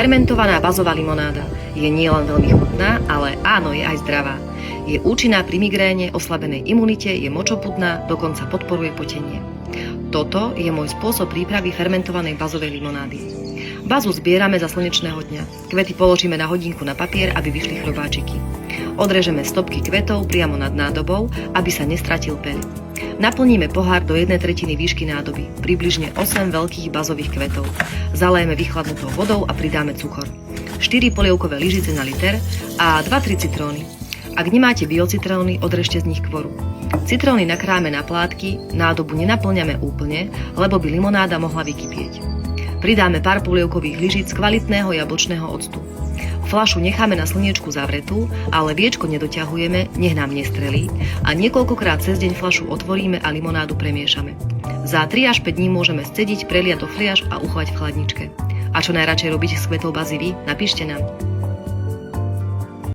Fermentovaná bazová limonáda je nielen veľmi chutná, ale áno, je aj zdravá. Je účinná pri migréne, oslabenej imunite, je močopudná, dokonca podporuje potenie. Toto je môj spôsob prípravy fermentovanej bazovej limonády. Bazu zbierame za slnečného dňa. Kvety položíme na hodinku na papier, aby vyšli chrobáčiky. Odrežeme stopky kvetov priamo nad nádobou, aby sa nestratil peľ. Naplníme pohár do 1/3 výšky nádoby, približne 8 veľkých bazových kvetov. Zalejeme vychladnutou vodou a pridáme cukor. 4 polievkové lyžice na liter a 2-3 citróny. Ak nemáte biocitróny, odrežte z nich kvoru. Citróny nakrájame na plátky, nádobu nenaplňame úplne, lebo by limonáda mohla vykypieť. Pridáme pár polievkových lyžic kvalitného jablčného octu. Fľašu necháme na slniečku zavretú, ale viečko nedoťahujeme, nech nám nestrelí a niekoľkokrát cez deň fľašu otvoríme a limonádu premiešame. Za 3 až 5 dní môžeme scediť, preliať do fliaš a uchovať v chladničke. A čo najradšej robiť s kvetov bazy vy? Napíšte nám.